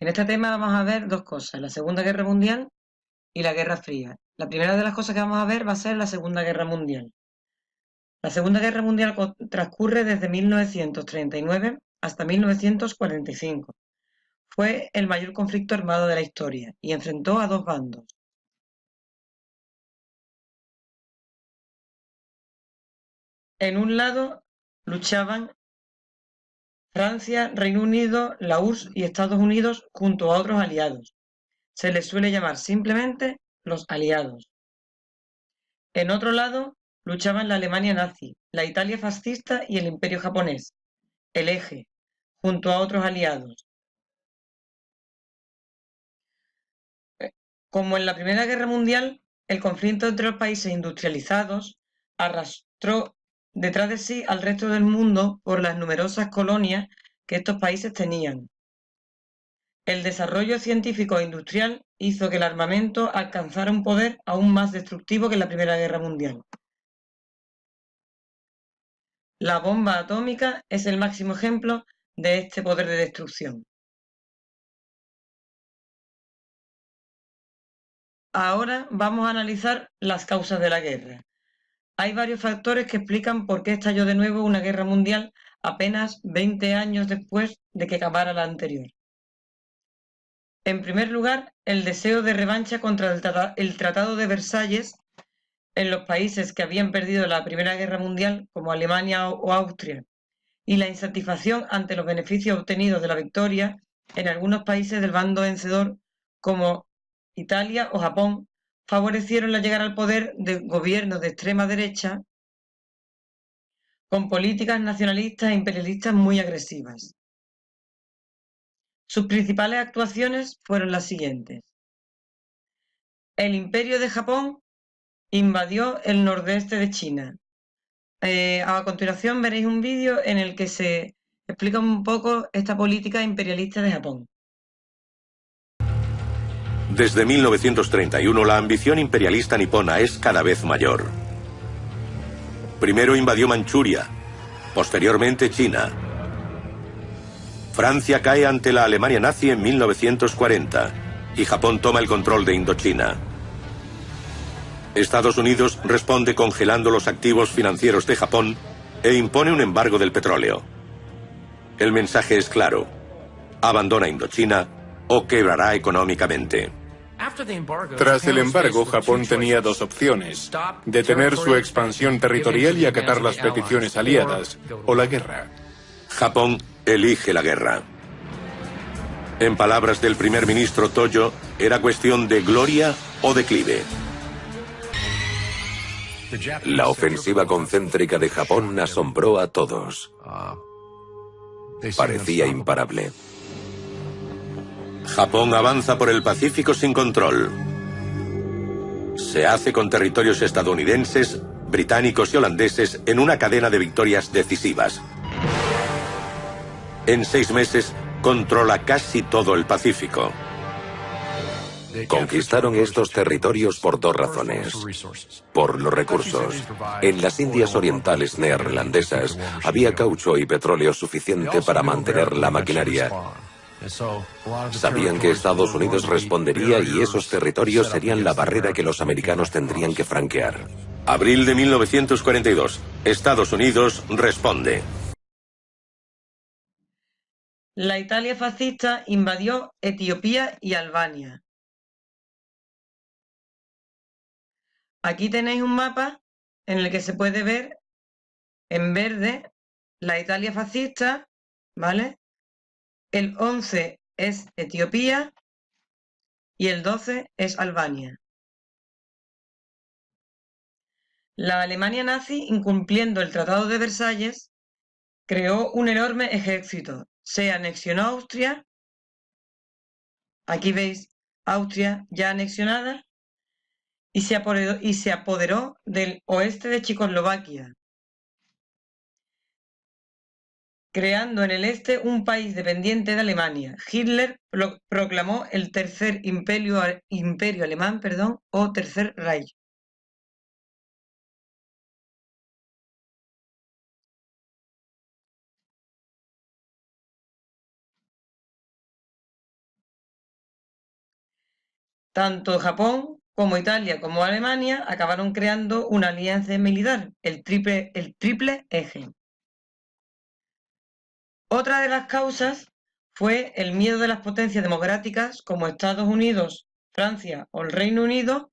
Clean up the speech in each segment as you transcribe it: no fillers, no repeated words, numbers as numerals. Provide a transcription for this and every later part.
En este tema vamos a ver dos cosas, la Segunda Guerra Mundial y la Guerra Fría. La primera de las cosas que vamos a ver va a ser la Segunda Guerra Mundial. La Segunda Guerra Mundial transcurre desde 1939 hasta 1945. Fue el mayor conflicto armado de la historia y enfrentó a dos bandos. En un lado luchaban Francia, Reino Unido, la URSS y Estados Unidos junto a otros aliados. Se les suele llamar simplemente los aliados. En otro lado luchaban la Alemania nazi, la Italia fascista y el Imperio japonés, el Eje, junto a otros aliados. Como en la Primera Guerra Mundial, el conflicto entre los países industrializados arrastró detrás de sí al resto del mundo por las numerosas colonias que estos países tenían. El desarrollo científico e industrial hizo que el armamento alcanzara un poder aún más destructivo que en la Primera Guerra Mundial. La bomba atómica es el máximo ejemplo de este poder de destrucción. Ahora vamos a analizar las causas de la guerra. Hay varios factores que explican por qué estalló de nuevo una guerra mundial apenas 20 años después de que acabara la anterior. En primer lugar, el deseo de revancha contra el Tratado de Versalles en los países que habían perdido la Primera Guerra Mundial, como Alemania o Austria, y la insatisfacción ante los beneficios obtenidos de la victoria en algunos países del bando vencedor, como Italia o Japón, favorecieron la llegada al poder de gobiernos de extrema derecha con políticas nacionalistas e imperialistas muy agresivas. Sus principales actuaciones fueron las siguientes. El Imperio de Japón invadió el nordeste de China. A continuación veréis un vídeo en el que se explica un poco esta política imperialista de Japón. Desde 1931 la ambición imperialista nipona es cada vez mayor. Primero invadió Manchuria, posteriormente China. Francia cae ante la Alemania nazi en 1940 y Japón toma el control de Indochina. Estados Unidos responde congelando los activos financieros de Japón e impone un embargo del petróleo. El mensaje es claro: abandona Indochina o quebrará económicamente. Tras el embargo, Japón tenía dos opciones: detener su expansión territorial y acatar las peticiones aliadas, o la guerra. Japón elige la guerra. En palabras del primer ministro Tojo, era cuestión de gloria o declive. La ofensiva concéntrica de Japón asombró a todos. Parecía imparable. Japón avanza por el Pacífico sin control. Se hace con territorios estadounidenses, británicos y holandeses en una cadena de victorias decisivas. En 6 meses controla casi todo el Pacífico. Conquistaron estos territorios por dos razones. Por los recursos. En las Indias Orientales neerlandesas había caucho y petróleo suficiente para mantener la maquinaria. Sabían que Estados Unidos respondería y esos territorios serían la barrera que los americanos tendrían que franquear. Abril de 1942. Estados Unidos responde. La Italia fascista invadió Etiopía y Albania. Aquí tenéis un mapa en el que se puede ver en verde la Italia fascista, ¿vale? El 11 es Etiopía y el 12 es Albania. La Alemania nazi, incumpliendo el Tratado de Versalles, creó un enorme ejército. Se anexionó Austria. Aquí veis Austria ya anexionada. Y se apoderó del oeste de Checoslovaquia, creando en el este un país dependiente de Alemania. Hitler proclamó el Tercer Imperio Alemán, o Tercer Reich. Tanto Japón como Italia como Alemania acabaron creando una alianza militar, el triple eje. Otra de las causas fue el miedo de las potencias democráticas como Estados Unidos, Francia o el Reino Unido,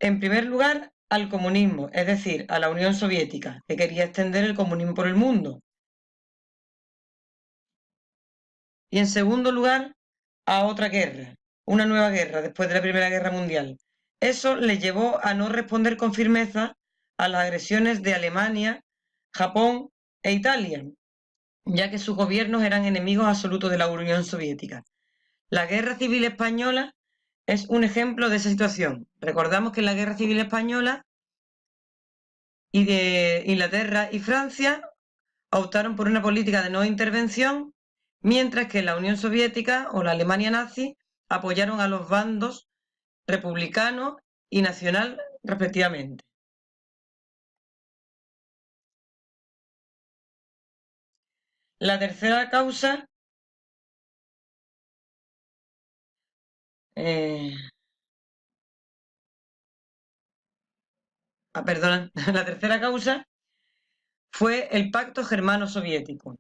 en primer lugar al comunismo, es decir, a la Unión Soviética, que quería extender el comunismo por el mundo. Y en segundo lugar, a otra guerra, una nueva guerra después de la Primera Guerra Mundial. Eso les llevó a no responder con firmeza a las agresiones de Alemania, Japón e Italia, ya que sus gobiernos eran enemigos absolutos de la Unión Soviética. La Guerra Civil Española es un ejemplo de esa situación. Recordamos que en la Guerra Civil Española y de Inglaterra y Francia optaron por una política de no intervención, mientras que la Unión Soviética o la Alemania nazi apoyaron a los bandos republicano y nacional respectivamente. La tercera causa la tercera causa fue el Pacto Germano-Soviético.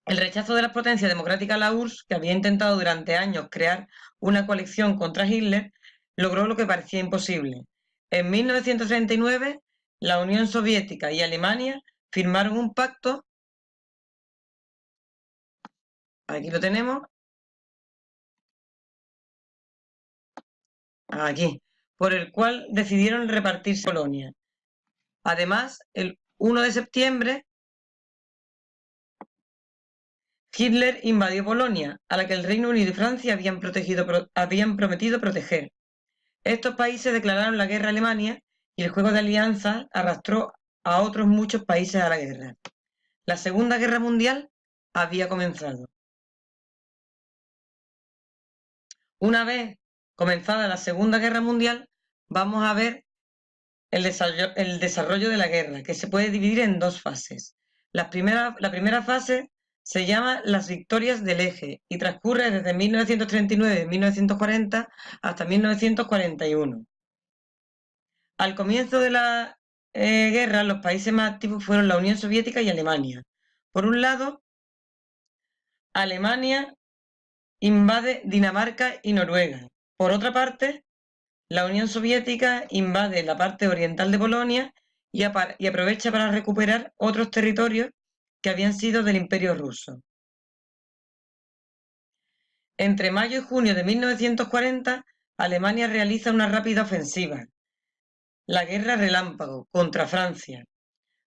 El rechazo de las potencias democráticas a la URSS, que había intentado durante años crear una coalición contra Hitler, logró lo que parecía imposible. En 1939, la Unión Soviética y Alemania firmaron un pacto, aquí lo tenemos, aquí, por el cual decidieron repartirse Polonia. Además, el 1 de septiembre, Hitler invadió Polonia, a la que el Reino Unido y Francia habían prometido proteger. Estos países declararon la guerra a Alemania y el juego de alianzas arrastró a otros muchos países a la guerra. La Segunda Guerra Mundial había comenzado. Una vez comenzada la Segunda Guerra Mundial, vamos a ver el desarrollo de la guerra, que se puede dividir en dos fases. La primera fase se llama las victorias del eje y transcurre desde 1939-1940 hasta 1941. Al comienzo de la guerra, los países más activos fueron la Unión Soviética y Alemania. Por un lado, Alemania invade Dinamarca y Noruega. Por otra parte, la Unión Soviética invade la parte oriental de Polonia y aprovecha para recuperar otros territorios que habían sido del Imperio ruso. Entre mayo y junio de 1940, Alemania realiza una rápida ofensiva, la Guerra Relámpago, contra Francia,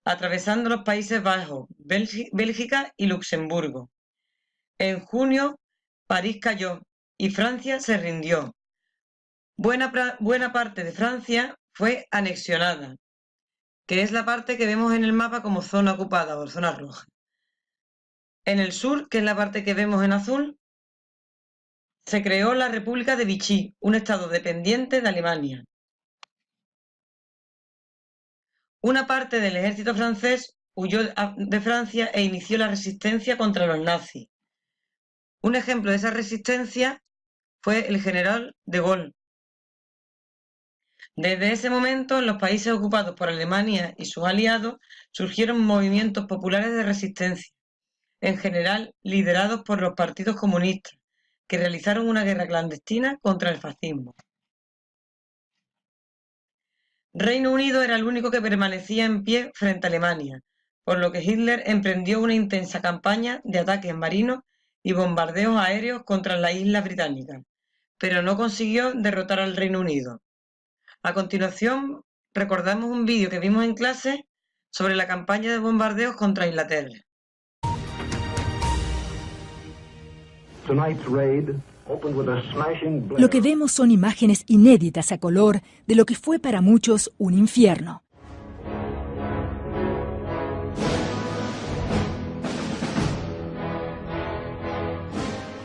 atravesando los Países Bajos, Bélgica y Luxemburgo. En junio, París cayó y Francia se rindió. Buena parte de Francia fue anexionada, que es la parte que vemos en el mapa como zona ocupada o zona roja. En el sur, que es la parte que vemos en azul, se creó la República de Vichy, un estado dependiente de Alemania. Una parte del ejército francés huyó de Francia e inició la resistencia contra los nazis. Un ejemplo de esa resistencia fue el general de Gaulle. Desde ese momento, en los países ocupados por Alemania y sus aliados, surgieron movimientos populares de resistencia, en general liderados por los partidos comunistas, que realizaron una guerra clandestina contra el fascismo. Reino Unido era el único que permanecía en pie frente a Alemania, por lo que Hitler emprendió una intensa campaña de ataques marinos y bombardeos aéreos contra las islas británicas, pero no consiguió derrotar al Reino Unido. A continuación, recordamos un vídeo que vimos en clase sobre la campaña de bombardeos contra Inglaterra. Lo que vemos son imágenes inéditas a color de lo que fue para muchos un infierno.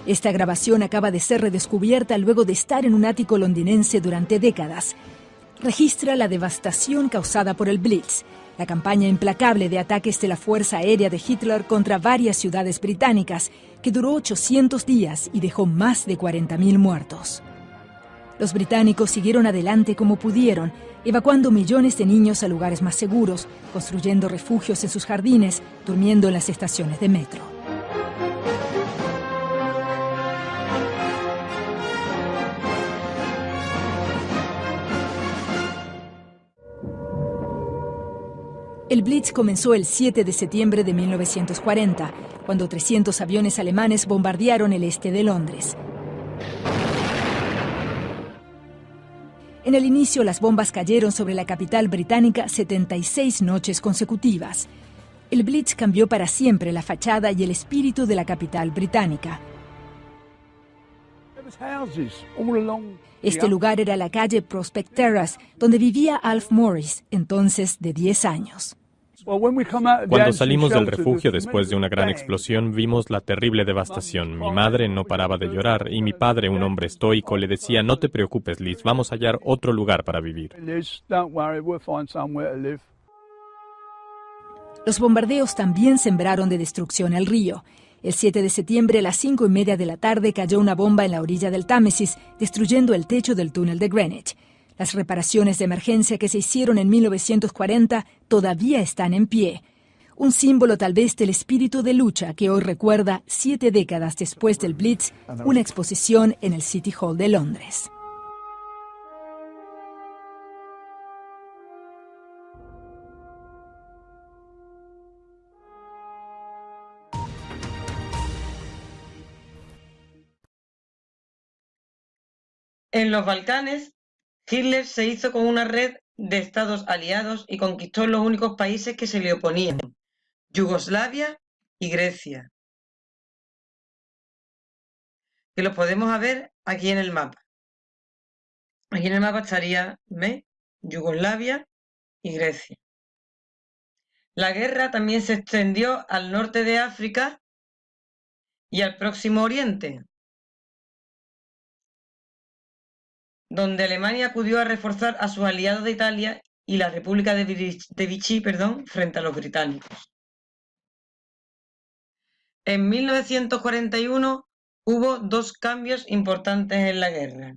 Esta grabación acaba de ser redescubierta luego de estar en un ático londinense durante décadas. registra la devastación causada por el Blitz, la campaña implacable de ataques de la Fuerza Aérea de Hitler contra varias ciudades británicas, que duró 800 días y dejó más de 40.000 muertos. Los británicos siguieron adelante como pudieron, evacuando millones de niños a lugares más seguros, construyendo refugios en sus jardines, durmiendo en las estaciones de metro. El Blitz comenzó el 7 de septiembre de 1940, cuando 300 aviones alemanes bombardearon el este de Londres. En el inicio, las bombas cayeron sobre la capital británica 76 noches consecutivas. El Blitz cambió para siempre la fachada y el espíritu de la capital británica. Este lugar era la calle Prospect Terrace, donde vivía Alf Morris, entonces de 10 años. Cuando salimos del refugio después de una gran explosión, vimos la terrible devastación. Mi madre no paraba de llorar y mi padre, un hombre estoico, le decía: no te preocupes, Liz, vamos a hallar otro lugar para vivir. Los bombardeos también sembraron de destrucción el río. El 7 de septiembre, a las 5:30 de la tarde, cayó una bomba en la orilla del Támesis, destruyendo el techo del túnel de Greenwich. Las reparaciones de emergencia que se hicieron en 1940 todavía están en pie. Un símbolo tal vez del espíritu de lucha que hoy recuerda, 7 décadas después del Blitz, una exposición en el City Hall de Londres. En los Balcanes, Hitler se hizo con una red de estados aliados y conquistó los únicos países que se le oponían: Yugoslavia y Grecia, que los podemos ver aquí en el mapa. Aquí en el mapa estaría, ¿ves?, Yugoslavia y Grecia. La guerra también se extendió al norte de África y al Próximo Oriente, donde Alemania acudió a reforzar a sus aliados de Italia y la República de Vichy, frente a los británicos. En 1941 hubo 2 cambios importantes en la guerra.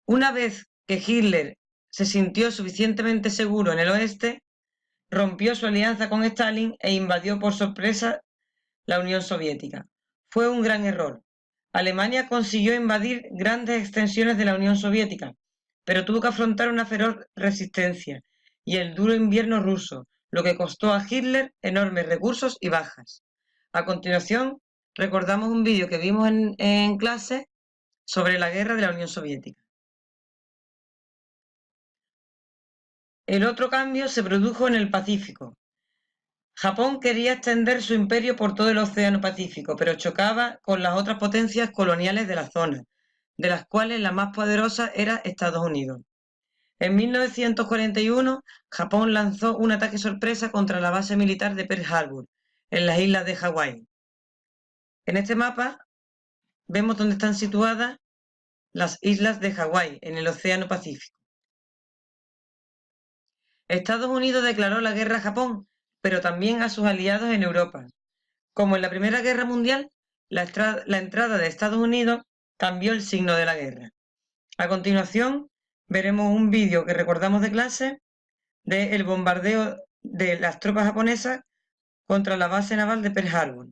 Una vez que Hitler se sintió suficientemente seguro en el oeste, rompió su alianza con Stalin e invadió por sorpresa la Unión Soviética. Fue un gran error. Alemania consiguió invadir grandes extensiones de la Unión Soviética, pero tuvo que afrontar una feroz resistencia y el duro invierno ruso, lo que costó a Hitler enormes recursos y bajas. A continuación, recordamos un vídeo que vimos en clase sobre la guerra de la Unión Soviética. El otro cambio se produjo en el Pacífico. Japón quería extender su imperio por todo el Océano Pacífico, pero chocaba con las otras potencias coloniales de la zona, de las cuales la más poderosa era Estados Unidos. En 1941, Japón lanzó un ataque sorpresa contra la base militar de Pearl Harbor, en las islas de Hawái. En este mapa vemos dónde están situadas las islas de Hawái, en el Océano Pacífico. Estados Unidos declaró la guerra a Japón, pero también a sus aliados en Europa. Como en la Primera Guerra Mundial, la entrada de Estados Unidos cambió el signo de la guerra. A continuación, veremos un vídeo que recordamos de clase del bombardeo de las tropas japonesas contra la base naval de Pearl Harbor.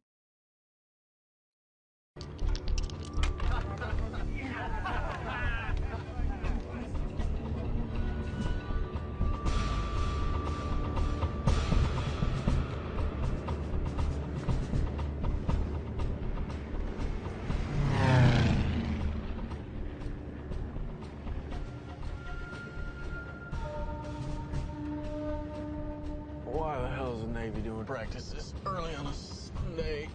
Why the hell is the Navy doing practice this early on a Sunday?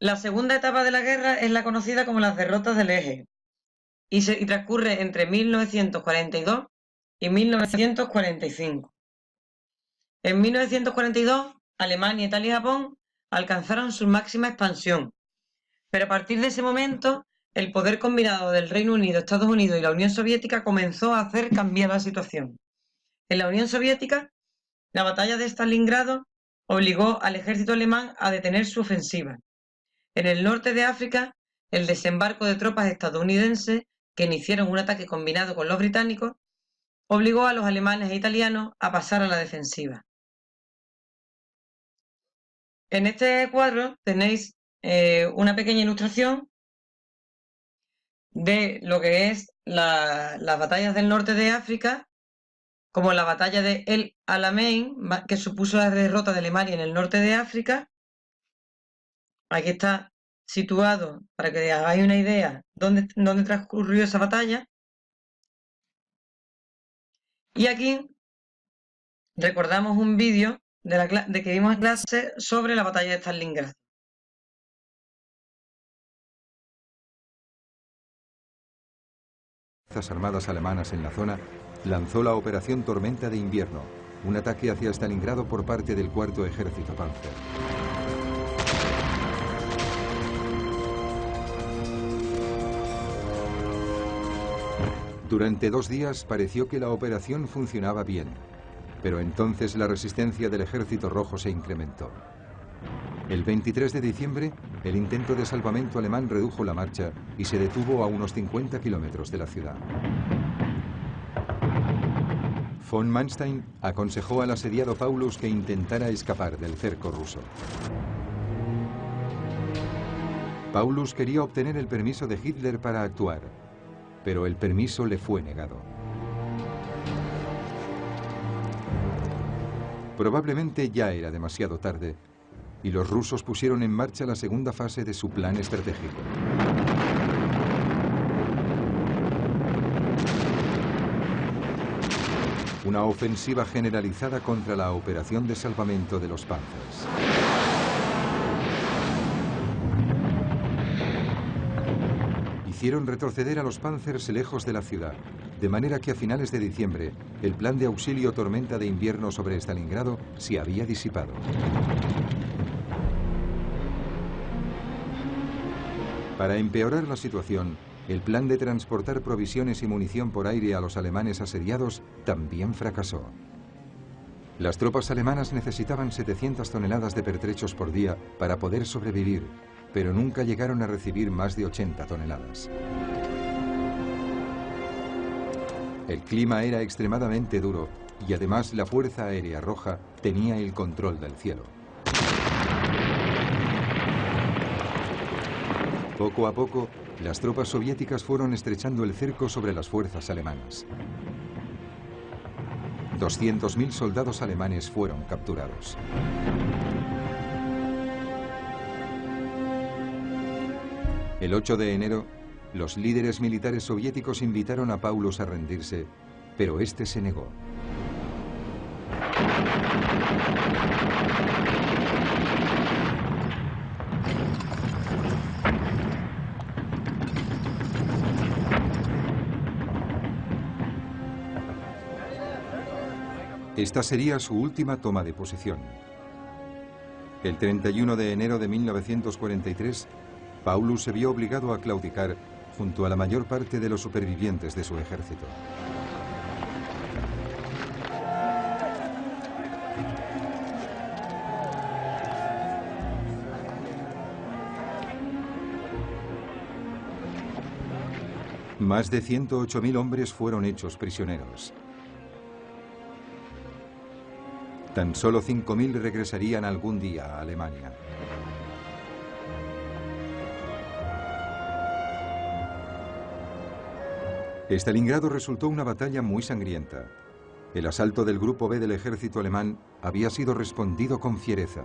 La segunda etapa de la guerra es la conocida como las derrotas del Eje y transcurre entre 1942 y 1945. En 1942, Alemania, Italia y Japón alcanzaron su máxima expansión, pero a partir de ese momento, el poder combinado del Reino Unido, Estados Unidos y la Unión Soviética comenzó a hacer cambiar la situación. En la Unión Soviética, la batalla de Stalingrado obligó al ejército alemán a detener su ofensiva. En el norte de África, el desembarco de tropas estadounidenses que iniciaron un ataque combinado con los británicos obligó a los alemanes e italianos a pasar a la defensiva. En este cuadro tenéis una pequeña ilustración de lo que es las batallas del norte de África, como la batalla de El Alamein, que supuso la derrota de Alemania en el norte de África. Aquí está situado, para que hagáis una idea, dónde transcurrió esa batalla. Y aquí recordamos un vídeo de que vimos en clase sobre la batalla de Stalingrado. Las armadas alemanas en la zona lanzó la Operación Tormenta de Invierno, un ataque hacia Stalingrado por parte del Cuarto Ejército Panzer. Durante 2 días pareció que la operación funcionaba bien, pero entonces la resistencia del Ejército Rojo se incrementó. El 23 de diciembre, el intento de salvamento alemán redujo la marcha y se detuvo a unos 50 kilómetros de la ciudad. Von Manstein aconsejó al asediado Paulus que intentara escapar del cerco ruso. Paulus quería obtener el permiso de Hitler para actuar, pero el permiso le fue negado. Probablemente ya era demasiado tarde, y los rusos pusieron en marcha la segunda fase de su plan estratégico. Una ofensiva generalizada contra la operación de salvamento de los Panzers. Hicieron retroceder a los Panzers lejos de la ciudad, de manera que a finales de diciembre el plan de auxilio Tormenta de Invierno sobre Stalingrado se había disipado. Para empeorar la situación, el plan de transportar provisiones y munición por aire a los alemanes asediados también fracasó. Las tropas alemanas necesitaban 700 toneladas de pertrechos por día para poder sobrevivir, pero nunca llegaron a recibir más de 80 toneladas. El clima era extremadamente duro y además la Fuerza Aérea Roja tenía el control del cielo. Poco a poco, las tropas soviéticas fueron estrechando el cerco sobre las fuerzas alemanas. 200.000 soldados alemanes fueron capturados. El 8 de enero, los líderes militares soviéticos invitaron a Paulus a rendirse, pero este se negó. Esta sería su última toma de posición. El 31 de enero de 1943, Paulus se vio obligado a claudicar junto a la mayor parte de los supervivientes de su ejército. Más de 108.000 hombres fueron hechos prisioneros. Tan solo 5.000 regresarían algún día a Alemania. Stalingrado resultó una batalla muy sangrienta. El asalto del Grupo B del ejército alemán había sido respondido con fiereza.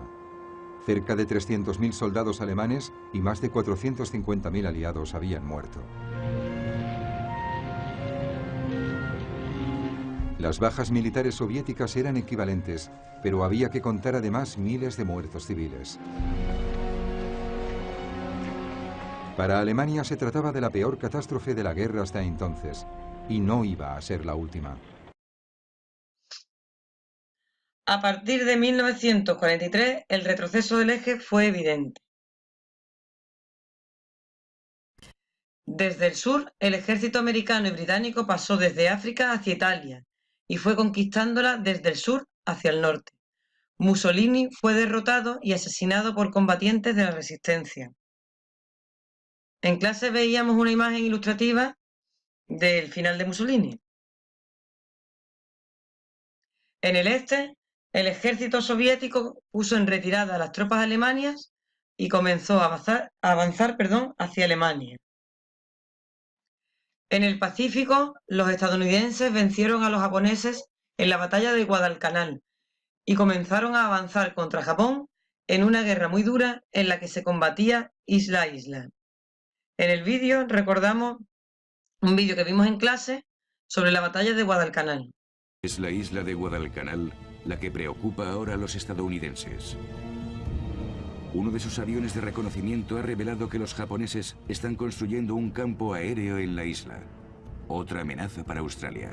Cerca de 300.000 soldados alemanes y más de 450.000 aliados habían muerto. Las bajas militares soviéticas eran equivalentes, pero había que contar además miles de muertos civiles. Para Alemania se trataba de la peor catástrofe de la guerra hasta entonces, y no iba a ser la última. A partir de 1943, el retroceso del eje fue evidente. Desde el sur, el ejército americano y británico pasó desde África hacia Italia y fue conquistándola desde el sur hacia el norte. Mussolini fue derrotado y asesinado por combatientes de la resistencia. En clase veíamos una imagen ilustrativa del final de Mussolini. En el este, el ejército soviético puso en retirada a las tropas alemanas y comenzó a avanzar hacia Alemania. En el Pacífico, los estadounidenses vencieron a los japoneses en la batalla de Guadalcanal y comenzaron a avanzar contra Japón en una guerra muy dura en la que se combatía isla a isla. En el vídeo recordamos un vídeo que vimos en clase sobre la batalla de Guadalcanal. Es la isla de Guadalcanal la que preocupa ahora a los estadounidenses. Uno de sus aviones de reconocimiento ha revelado que los japoneses están construyendo un campo aéreo en la isla. Otra amenaza para Australia.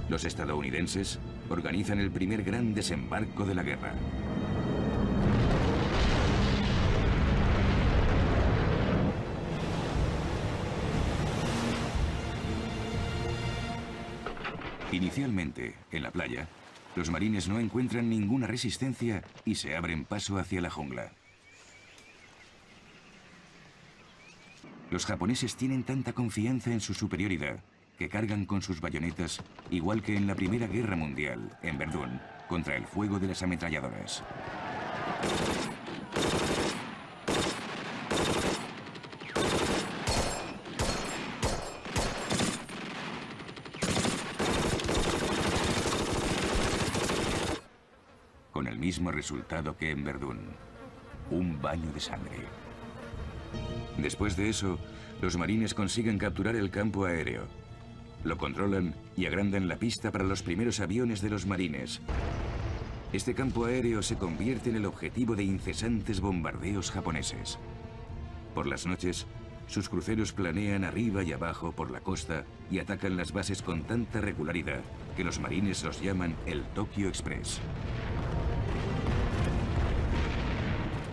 Los estadounidenses organizan el primer gran desembarco de la guerra. Inicialmente, en la playa, los marines no encuentran ninguna resistencia y se abren paso hacia la jungla. Los japoneses tienen tanta confianza en su superioridad que cargan con sus bayonetas, igual que en la Primera Guerra Mundial, en Verdún, contra el fuego de las ametralladoras. Con el mismo resultado que en Verdún, un baño de sangre. Después de eso, los marines consiguen capturar el campo aéreo. Lo controlan y agrandan la pista para los primeros aviones de los marines. Este campo aéreo se convierte en el objetivo de incesantes bombardeos japoneses. Por las noches, sus cruceros planean arriba y abajo por la costa y atacan las bases con tanta regularidad que los marines los llaman el Tokyo Express.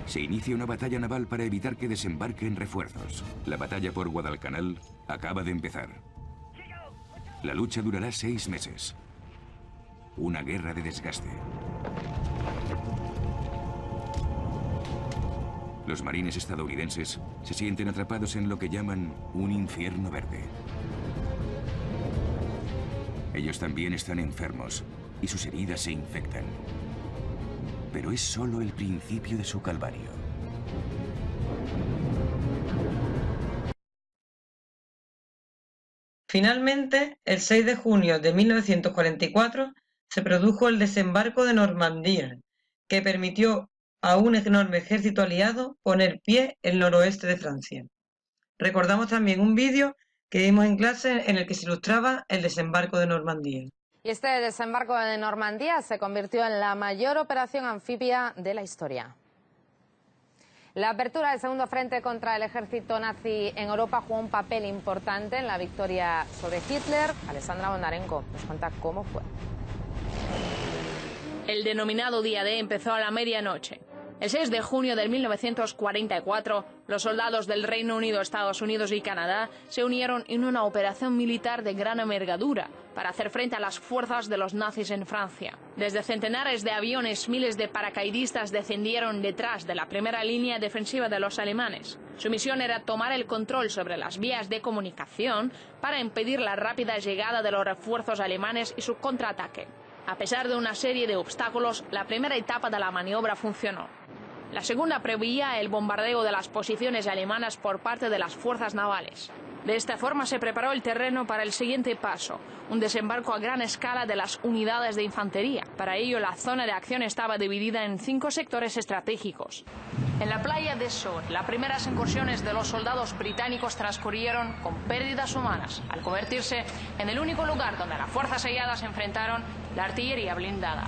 Se inicia una batalla naval para evitar que desembarquen refuerzos. La batalla por Guadalcanal acaba de empezar. La lucha durará 6 meses. Una guerra de desgaste. Los marines estadounidenses se sienten atrapados en lo que llaman un infierno verde. Ellos también están enfermos y sus heridas se infectan. Pero es solo el principio de su calvario. Finalmente, el 6 de junio de 1944, se produjo el desembarco de Normandía, que permitió a un enorme ejército aliado poner pie en el noroeste de Francia. Recordamos también un vídeo que vimos en clase en el que se ilustraba el desembarco de Normandía. Y este desembarco de Normandía se convirtió en la mayor operación anfibia de la historia. La apertura del segundo frente contra el ejército nazi en Europa jugó un papel importante en la victoria sobre Hitler. Alessandra Bondarenko nos cuenta cómo fue. El denominado Día D empezó a la medianoche. El 6 de junio de 1944, los soldados del Reino Unido, Estados Unidos y Canadá se unieron en una operación militar de gran envergadura para hacer frente a las fuerzas de los nazis en Francia. Desde centenares de aviones, miles de paracaidistas descendieron detrás de la primera línea defensiva de los alemanes. Su misión era tomar el control sobre las vías de comunicación para impedir la rápida llegada de los refuerzos alemanes y su contraataque. A pesar de una serie de obstáculos, la primera etapa de la maniobra funcionó. La segunda preveía el bombardeo de las posiciones alemanas por parte de las fuerzas navales. De esta forma se preparó el terreno para el siguiente paso, un desembarco a gran escala de las unidades de infantería. Para ello, la zona de acción estaba dividida en 5 sectores estratégicos. En la playa de Somme, las primeras incursiones de los soldados británicos transcurrieron con pérdidas humanas, al convertirse en el único lugar donde las fuerzas aliadas enfrentaron la artillería blindada.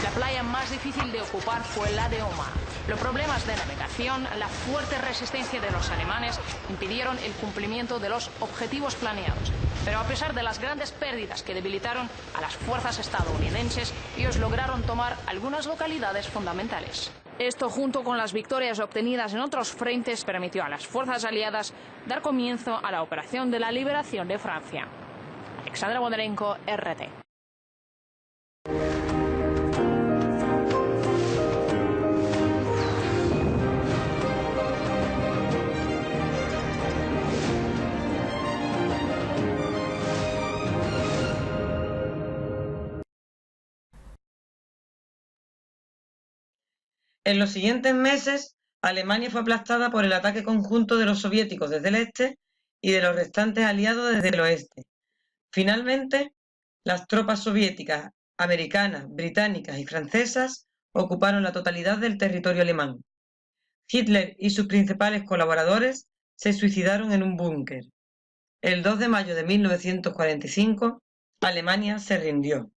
La playa más difícil de ocupar fue la de Omar. Los problemas de navegación, la fuerte resistencia de los alemanes impidieron el cumplimiento de los objetivos planeados. Pero a pesar de las grandes pérdidas que debilitaron a las fuerzas estadounidenses, ellos lograron tomar algunas localidades fundamentales. Esto, junto con las victorias obtenidas en otros frentes, permitió a las fuerzas aliadas dar comienzo a la operación de la liberación de Francia. Alexandra Bondarenko, RT. En los siguientes meses, Alemania fue aplastada por el ataque conjunto de los soviéticos desde el este y de los restantes aliados desde el oeste. Finalmente, las tropas soviéticas, americanas, británicas y francesas ocuparon la totalidad del territorio alemán. Hitler y sus principales colaboradores se suicidaron en un búnker. El 2 de mayo de 1945, Alemania se rindió.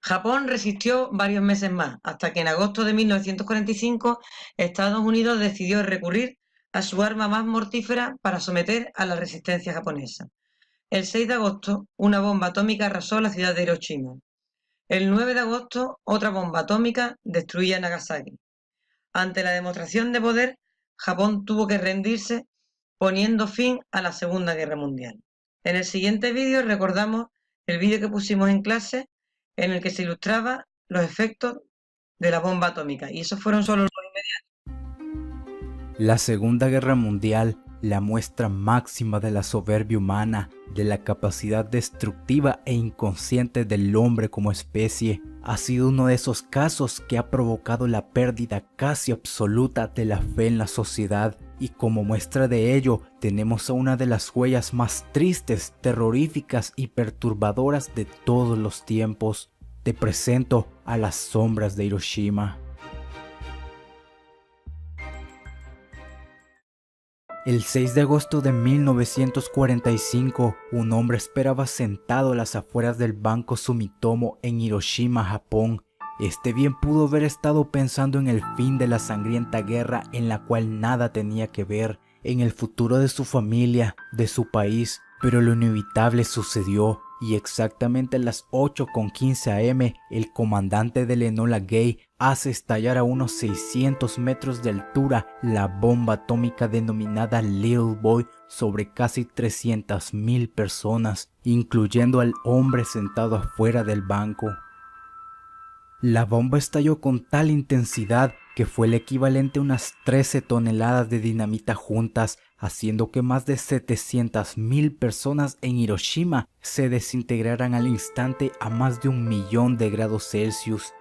Japón resistió varios meses más, hasta que en agosto de 1945 Estados Unidos decidió recurrir a su arma más mortífera para someter a la resistencia japonesa. El 6 de agosto, una bomba atómica arrasó la ciudad de Hiroshima. El 9 de agosto, otra bomba atómica destruía Nagasaki. Ante la demostración de poder, Japón tuvo que rendirse, poniendo fin a la Segunda Guerra Mundial. En el siguiente vídeo recordamos el vídeo que pusimos en clase, en el que se ilustraba los efectos de la bomba atómica, y esos fueron solo los inmediatos. La Segunda Guerra Mundial, la muestra máxima de la soberbia humana, de la capacidad destructiva e inconsciente del hombre como especie, ha sido uno de esos casos que ha provocado la pérdida casi absoluta de la fe en la sociedad, y como muestra de ello tenemos a una de las huellas más tristes, terroríficas y perturbadoras de todos los tiempos. Te presento a las sombras de Hiroshima. El 6 de agosto de 1945, un hombre esperaba sentado a las afueras del Banco Sumitomo en Hiroshima, Japón. Este bien pudo haber estado pensando en el fin de la sangrienta guerra en la cual nada tenía que ver, en el futuro de su familia, de su país, pero lo inevitable sucedió. Y exactamente a las 8:15 am, el comandante del Enola Gay hace estallar a unos 600 metros de altura la bomba atómica denominada Little Boy sobre casi 300,000 personas, incluyendo al hombre sentado afuera del banco. La bomba estalló con tal intensidad que fue el equivalente a unas 13 toneladas de dinamita juntas, haciendo que más de 700,000 personas en Hiroshima se desintegraran al instante a más de 1.000.000 de grados Celsius.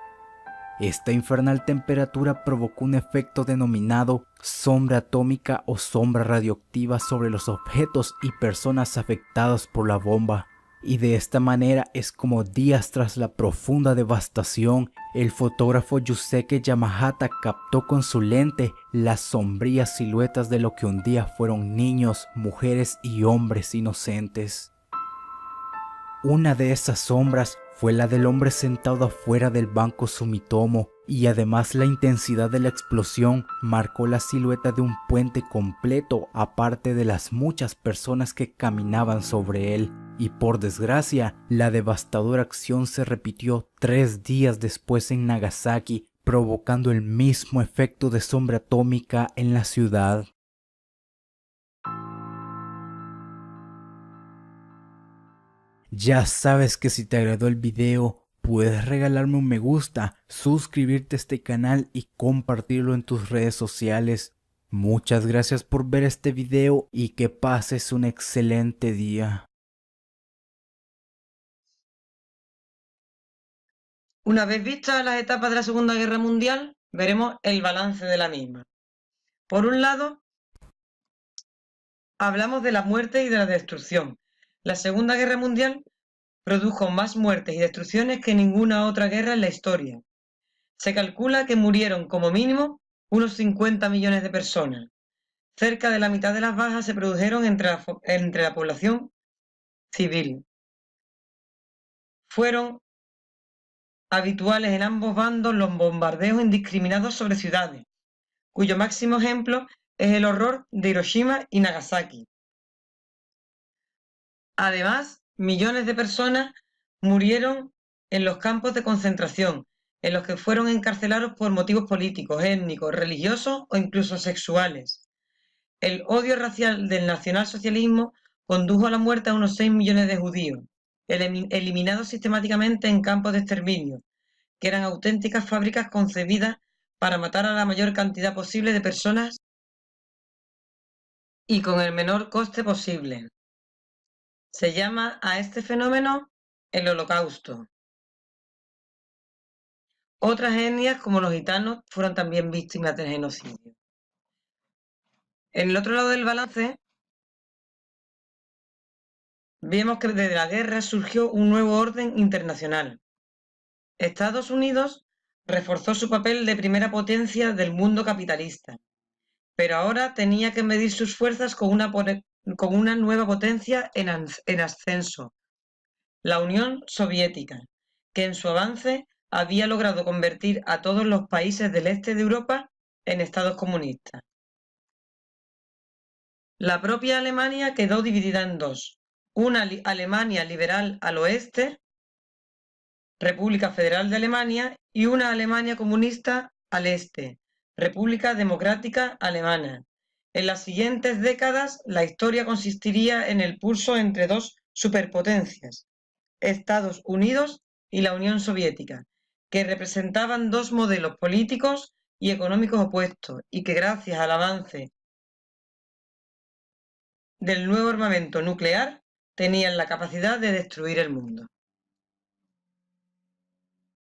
Esta infernal temperatura provocó un efecto denominado sombra atómica o sombra radioactiva sobre los objetos y personas afectadas por la bomba. Y de esta manera es como días tras la profunda devastación, el fotógrafo Yusuke Yamahata captó con su lente las sombrías siluetas de lo que un día fueron niños, mujeres y hombres inocentes. Una de esas sombras fue la del hombre sentado afuera del Banco Sumitomo, y además la intensidad de la explosión marcó la silueta de un puente completo aparte de las muchas personas que caminaban sobre él. Y por desgracia, la devastadora acción se repitió 3 días después en Nagasaki, provocando el mismo efecto de sombra atómica en la ciudad. Ya sabes que si te agradó el video, puedes regalarme un me gusta, suscribirte a este canal y compartirlo en tus redes sociales. Muchas gracias por ver este video y que pases un excelente día. Una vez vistas las etapas de la Segunda Guerra Mundial, veremos el balance de la misma. Por un lado, hablamos de la muerte y de la destrucción. La Segunda Guerra Mundial produjo más muertes y destrucciones que ninguna otra guerra en la historia. Se calcula que murieron como mínimo unos 50 millones de personas. Cerca de la mitad de las bajas se produjeron entre la población civil. Fueron habituales en ambos bandos los bombardeos indiscriminados sobre ciudades, cuyo máximo ejemplo es el horror de Hiroshima y Nagasaki. Además, millones de personas murieron en los campos de concentración, en los que fueron encarcelados por motivos políticos, étnicos, religiosos o incluso sexuales. El odio racial del nacionalsocialismo condujo a la muerte a unos 6 millones de judíos, eliminados sistemáticamente en campos de exterminio, que eran auténticas fábricas concebidas para matar a la mayor cantidad posible de personas y con el menor coste posible. Se llama a este fenómeno el Holocausto. Otras etnias, como los gitanos, fueron también víctimas del genocidio. En el otro lado del balance, vemos que desde la guerra surgió un nuevo orden internacional. Estados Unidos reforzó su papel de primera potencia del mundo capitalista, pero ahora tenía que medir sus fuerzas con una nueva potencia en ascenso, la Unión Soviética, que en su avance había logrado convertir a todos los países del este de Europa en estados comunistas. La propia Alemania quedó dividida en dos: una Alemania liberal al oeste, República Federal de Alemania, y una Alemania comunista al este, República Democrática Alemana. En las siguientes décadas, la historia consistiría en el pulso entre dos superpotencias, Estados Unidos y la Unión Soviética, que representaban dos modelos políticos y económicos opuestos y que gracias al avance del nuevo armamento nuclear tenían la capacidad de destruir el mundo.